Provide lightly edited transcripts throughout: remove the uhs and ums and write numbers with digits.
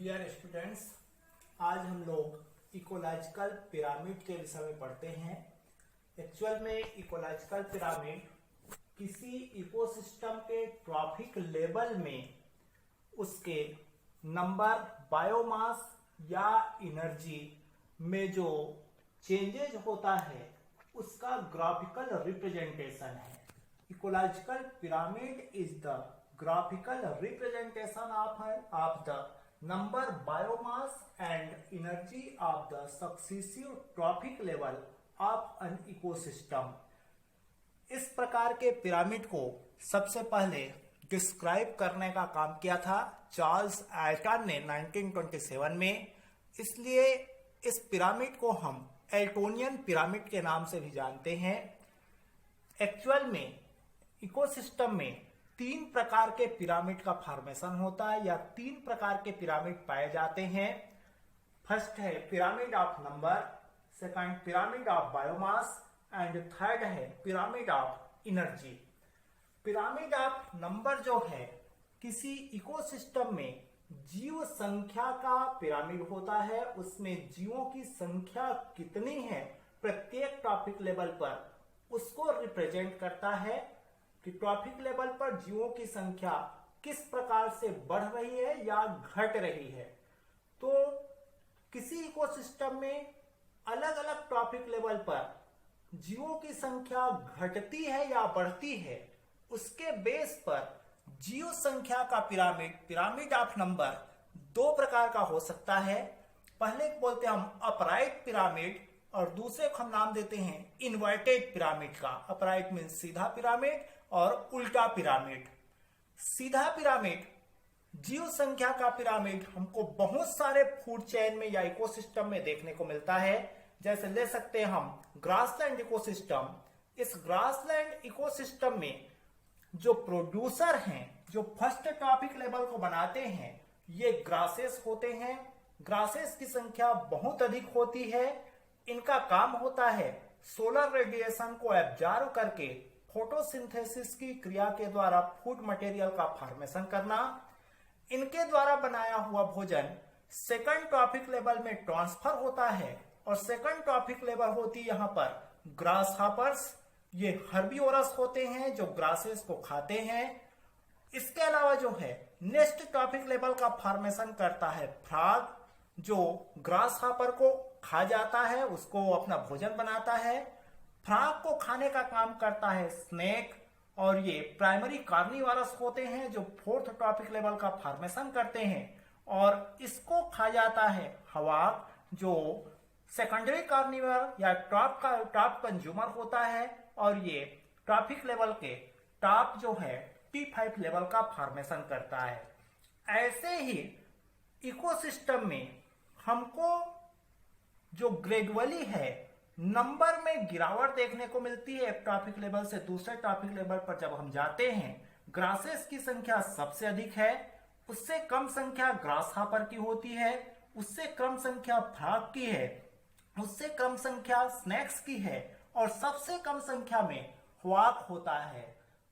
Dear students, आज हम लोग इकोलॉजिकल पिरामिड के विषय में पढ़ते हैं। एक्चुअल में इकोलॉजिकल पिरामिड किसी इकोसिस्टम के ट्रॉफिक लेवल में उसके नंबर, बायोमास या एनर्जी में जो चेंजेज होता है उसका ग्राफिकल रिप्रेजेंटेशन है। Ecological pyramid is the graphical representation of the number, biomass and energy of the successive trophic level of an ecosystem। इस प्रकार के पिरामिड को सबसे पहले डिस्क्राइब करने का काम किया था चार्ल्स एल्टन ने 1927 में। इसलिए इस पिरामिड को हम एल्टोनियन पिरामिड के नाम से भी जानते हैं। एक्चुअल में इकोसिस्टम में तीन प्रकार के पिरामिड का फॉर्मेशन होता है या तीन प्रकार के पिरामिड पाए जाते हैं। फर्स्ट है pyramid of number, second pyramid of biomass and third है pyramid of energy. Pyramid of number जो है किसी इकोसिस्टम में जीव संख्या का पिरामिड होता है। उसमें जीवों की संख्या कितनी है प्रत्येक टॉपिक लेवल पर उसको रिप्रेजेंट करता है कि ट्रॉफिक लेवल पर जीवों की संख्या किस प्रकार से बढ़ रही है या घट रही है। तो किसी इकोसिस्टम में अलग अलग ट्रॉफिक लेवल पर जीवों की संख्या घटती है या बढ़ती है, उसके बेस पर जीव संख्या का पिरामिड, पिरामिड ऑफ नंबर, दो प्रकार का हो सकता है। पहले बोलते हैं हम अपराइट पिरामिड और दूसरे को हम नाम देते हैं इन्वर्टेड पिरामिड का। अपराइट मीन्स सीधा पिरामिड और उल्टा पिरामिड। सीधा पिरामिड, जीव संख्या का पिरामिड हमको बहुत सारे फूड चेन में या इकोसिस्टम में देखने को मिलता है। जैसे ले सकते हैं हम ग्रासलैंड इकोसिस्टम। इस ग्रासलैंड इकोसिस्टम में जो प्रोड्यूसर हैं, जो फर्स्ट टॉपिक लेवल को बनाते हैं, ये ग्रासेस होते हैं। ग्रासेस की संख्या बहुत अधिक होती है। इनका काम होता है सोलर रेडिएशन को एब्जॉर्ब करके फोटोसिंथेसिस की क्रिया के द्वारा फूड मटेरियल का फॉर्मेशन करना। इनके द्वारा बनाया हुआ भोजन सेकंड टॉपिक लेवल में ट्रांसफर होता है और सेकंड टॉपिक लेवल होती है यहाँ पर ग्रास हॉपर्स। ये हर्बीवोरस होते हैं जो ग्रासेस को खाते हैं। इसके अलावा जो है नेक्स्ट टॉपिक लेवल का फॉर्मेशन करता है फ्रॉग, जो ग्रास हॉपर को खा जाता है, उसको अपना भोजन बनाता है। फ्रॉग को खाने का काम करता है स्नेक, और ये प्राइमरी कार्निवोरस होते हैं जो फोर्थ टॉपिक लेवल का फॉर्मेशन करते हैं, और इसको खा जाता है हवाक, जो सेकेंडरी कार्निवर या टॉप कंज्यूमर होता है, और ये टॉपिक लेवल के टॉप जो है T5 लेवल का फॉर्मेशन करता है। ऐसे ही इकोसिस्टम में हमको जो ग्रेजुअली है नंबर में गिरावट देखने को मिलती है। एक टॉपिक लेवल से दूसरे टॉपिक लेवल पर जब हम जाते हैं, ग्रासेस की संख्या सबसे अधिक है, उससे कम संख्या ग्रास हॉपर की होती है, उससे कम संख्या फ्रॉग की है, उससे कम संख्या स्नेक्स की है, और सबसे कम संख्या में हवाक होता है।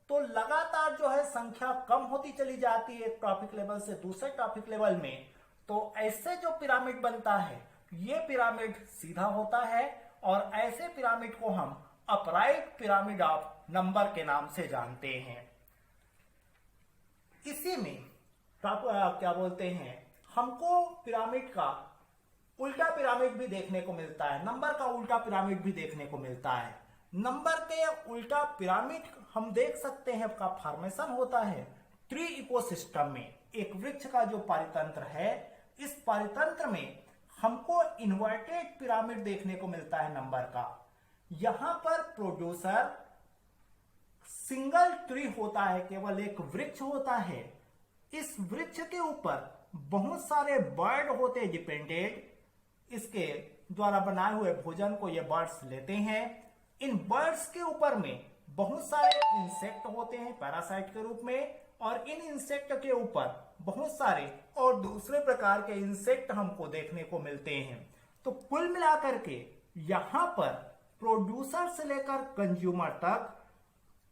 तो लगातार जो है संख्या कम होती चली जाती है एक टॉपिक लेवल से दूसरे टॉपिक लेवल में। तो ऐसे जो पिरामिड बनता है ये पिरामिड सीधा होता है, और ऐसे पिरामिड को हम अपराइट पिरामिड ऑफ नंबर के नाम से जानते हैं। इसी में क्या बोलते हैं, हमको पिरामिड का उल्टा पिरामिड भी देखने को मिलता है, नंबर का उल्टा पिरामिड भी देखने को मिलता है। नंबर के उल्टा पिरामिड हम देख सकते हैं का फॉर्मेशन होता है ट्री इकोसिस्टम में। एक वृक्ष का जो पारितंत्र है, इस पारितंत्र में हमको इन्वर्टेड पिरामिड देखने को मिलता है नंबर का। यहां पर प्रोड्यूसर सिंगल ट्री होता है, केवल एक वृक्ष होता है। इस वृक्ष के ऊपर बहुत सारे बर्ड होते हैं डिपेंडेंट। इसके द्वारा बनाए हुए भोजन को ये बर्ड्स लेते हैं। इन बर्ड्स के ऊपर में बहुत सारे इंसेक्ट होते हैं पैरासाइट के रूप में, और इन इंसेक्ट के ऊपर बहुत सारे और दूसरे प्रकार के इंसेक्ट हमको देखने को मिलते हैं। तो कुल मिलाकर के यहां पर प्रोड्यूसर से लेकर कंज्यूमर तक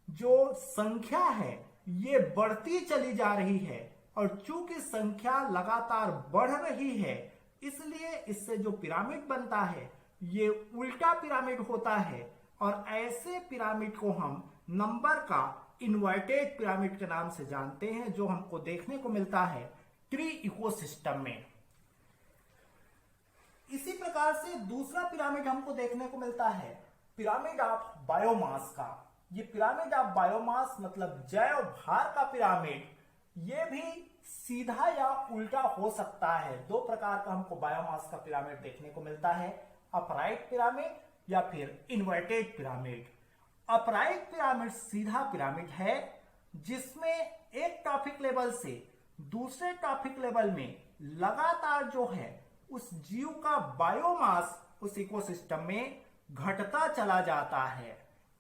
जो संख्या है ये बढ़ती चली जा रही है। और चूंकि संख्या लगातार बढ़ रही है इसलिए इससे जो पिरामिड बनता है ये उल्टा पिरामिड होता है और ऐसे पिरामिड को हम नंबर का इन्वर्टेड पिरामिड के नाम से जानते हैं, जो हमको देखने को मिलता है ट्री इकोसिस्टम में। इसी प्रकार से दूसरा पिरामिड हमको देखने को मिलता है पिरामिड ऑफ बायोमास का। ये पिरामिड ऑफ बायोमास मतलब जैव भार का पिरामिड, ये भी सीधा या उल्टा हो सकता है। दो प्रकार का हमको बायोमास का पिरामिड देखने को मिलता है, अपराइट पिरामिड या फिर इन्वर्टेड पिरामिड। अपराइट पिरामिड सीधा पिरामिड है जिसमें एक टॉपिक लेवल से दूसरे टॉपिक लेवल में लगातार जो है उस जीव का बायोमास उस इकोसिस्टम में घटता चला जाता है।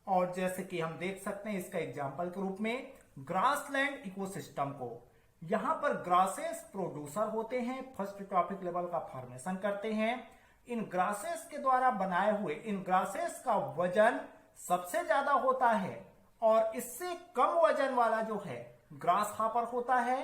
और जैसे कि हम देख सकते हैं इसका एग्जांपल के रूप में ग्रासलैंड इकोसिस्टम को, यहां पर ग्रासेस प्रोड्यूसर होते हैं, फर्स्ट टॉपिक लेवल का फॉर्मेशन करते हैं। इन ग्रासेस के द्वारा बनाए हुए इन ग्रासेस का वजन सबसे ज्यादा होता है और इससे कम वजन वाला जो है ग्रास हापर होता है,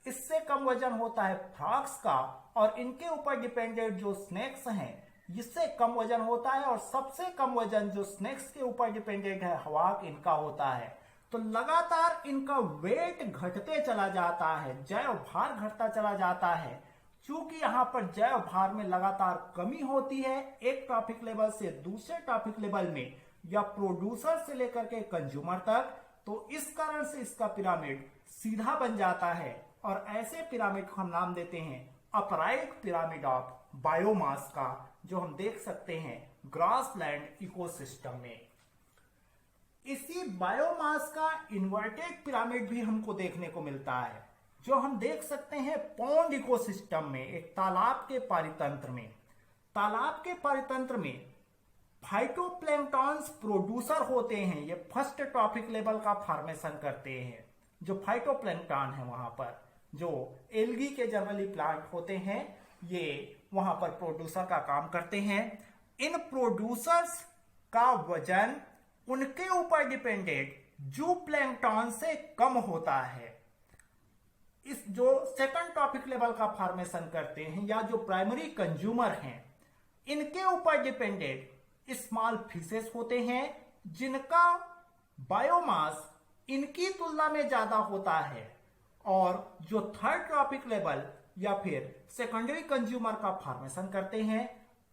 इससे कम वजन होता है फ्रॉग्स का, और इनके ऊपर डिपेंडेंट जो स्नेक्स हैं इससे कम वजन होता है, और सबसे कम वजन जो स्नेक्स के ऊपर डिपेंडेंट है हवाक, इनका होता है। तो लगातार इनका वेट घटते चला जाता है, जैव भार घटता चला जाता है। चूंकि यहाँ पर जैव भार में लगातार कमी होती है एक टॉपिक लेवल से दूसरे टॉपिक लेवल में या प्रोड्यूसर से लेकर के कंज्यूमर तक, तो इस कारण से इसका पिरामिड सीधा बन जाता है और ऐसे पिरामिड को हम नाम देते हैं अपराइट पिरामिड ऑफ बायोमास का, जो हम देख सकते हैं ग्रासलैंड इकोसिस्टम में। इसी बायोमास का इन्वर्टेड पिरामिड भी हमको देखने को मिलता है, जो हम देख सकते हैं पॉन्ड इकोसिस्टम में, एक तालाब के पारितंत्र में। तालाब के पारितंत्र में फाइटोप्लैंक्टॉन्स प्रोड्यूसर होते हैं, ये फर्स्ट टॉपिक लेवल का फॉर्मेशन करते हैं। जो फाइटोप्लैंक्टॉन है वहां पर, जो एल्गी के जनरली प्लांट होते हैं, ये वहां पर प्रोड्यूसर का काम करते हैं। इन प्रोड्यूसर्स का वजन उनके ऊपर डिपेंडेंट जू प्लैंक्टॉन से कम होता है। इस जो सेकंड टॉपिक लेवल का फॉर्मेशन करते हैं या जो प्राइमरी कंज्यूमर हैं, इनके ऊपर डिपेंडेंट स्मॉल फिशेस होते हैं जिनका बायोमास इनकी तुलना में ज्यादा होता है। और जो थर्ड टॉपिक लेवल या फिर सेकेंडरी कंज्यूमर का फॉर्मेशन करते हैं,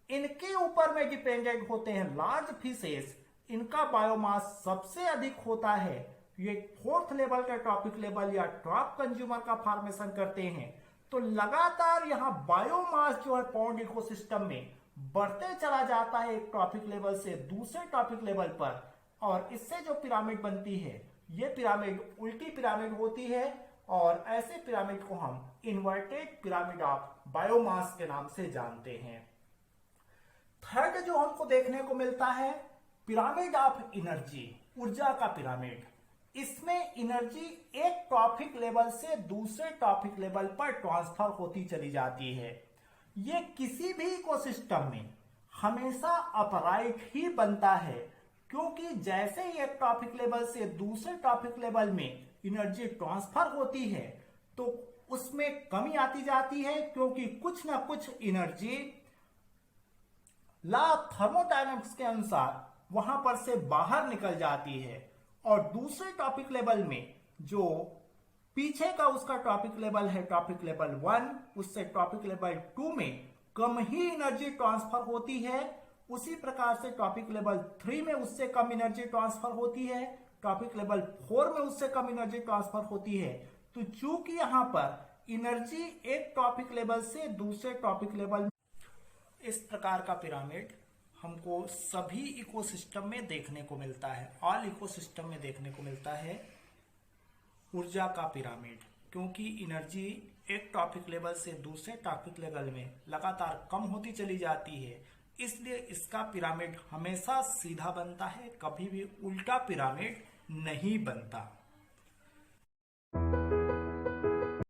इनके ऊपर में डिपेंडेंट होते हैं लार्ज फिशेस, इनका बायोमास सबसे अधिक होता है। ये फोर्थ लेवल के टॉपिक लेवल या टॉप कंज्यूमर का फॉर्मेशन करते हैं। तो लगातार यहाँ बायोमास जो है पॉन्ड इकोसिस्टम में बढ़ते चला जाता है एक टॉपिक लेवल से दूसरे टॉपिक लेवल पर, और इससे जो पिरामिड बनती है ये पिरामिड उल्टी पिरामिड होती है, और ऐसे पिरामिड को हम इन्वर्टेड पिरामिड ऑफ बायोमास के नाम से जानते हैं। थर्ड जो हमको देखने को मिलता है पिरामिड ऑफ एनर्जी, ऊर्जा का पिरामिड। इसमें एनर्जी एक टॉपिक लेवल से दूसरे टॉपिक लेवल पर ट्रांसफर होती चली जाती है। ये किसी भी इकोसिस्टम में हमेशा अपराइट ही बनता है, क्योंकि जैसे ही एक टॉपिक लेवल से दूसरे टॉपिक लेवल में एनर्जी ट्रांसफर होती है तो उसमें कमी आती जाती है, क्योंकि कुछ ना कुछ एनर्जी लॉ ऑफ थर्मोडायनेमिक्स के अनुसार वहां पर से बाहर निकल जाती है। और दूसरे टॉपिक लेवल में जो पीछे का उसका टॉपिक लेवल है टॉपिक लेवल 1, उससे टॉपिक लेवल 2 में कम ही एनर्जी ट्रांसफर होती है। उसी प्रकार से टॉपिक लेवल 3 में उससे कम एनर्जी ट्रांसफर होती है, टॉपिक लेवल 4 में उससे कम एनर्जी ट्रांसफर होती है। तो चूंकि यहां पर एनर्जी एक टॉपिक लेवल से दूसरे टॉपिक लेवल, इस प्रकार का पिरामिड हमको सभी इकोसिस्टम में देखने को मिलता है, ऑल इकोसिस्टम में देखने को मिलता है ऊर्जा का पिरामिड। क्योंकि एनर्जी एक टॉपिक लेवल से दूसरे टॉपिक लेवल में लगातार कम होती चली जाती है, इसलिए इसका पिरामिड हमेशा सीधा बनता है, कभी भी उल्टा पिरामिड नहीं बनता।